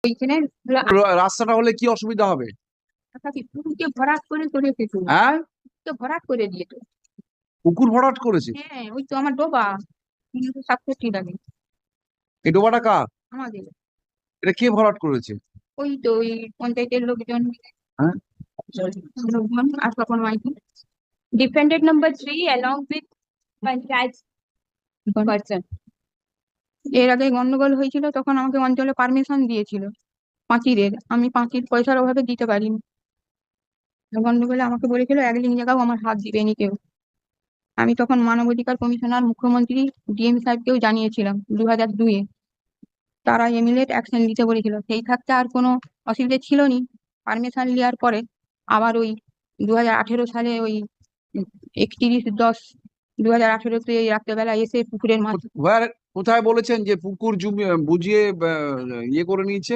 ওইখানে রাস্তাটা হলে কি অসুবিধা হবে? পুকুরকে ভরাট করে করেছে তো, হ্যাঁ, তো ভরাট করে দিয়েছে। পুকুর ভরাট করেছে? হ্যাঁ, ওই তো আমার ডোবা, 367 লাগে এই ডোবাটা কার? আমাদের। এটা কে ভরাট করেছে? ওই তো ওই পঞ্চায়েতের লোকজন, হ্যাঁ, লোকজন আর তখন মাইকি defended number 3 along with panchayat person. এর আগে গন্ডগোল হয়েছিল, তখন আমাকে অঞ্চলে পারমিশন দিয়েছিল পাঁচিরের, আমি পাঁচির পয়সার অভাবে দিতে পারিনি। গন্ডগোলে আমাকে বলেছিল 1 জায়গাও আমার হাত দিবেনি কেউ। আমি তখন মানবাধিকার কমিশনার, মুখ্যমন্ত্রী, ডিএম সাহেবকেও জানিয়েছিলাম 2002-এ। তারা ইমিডিয়েট অ্যাকশন নিতে বলেছিল, সেই থাকতে আর কোনো অসুবিধা ছিল নি। পারমিশন নেওয়ার পরে আবার ওই 2018 সালে ওই 31/10/2018-তে রাত্রেবেলা এসে পুকুরের মাছ। কোথায় বলেছেন যে পুকুর বুঝিয়ে ইয়ে করে নিয়েছে?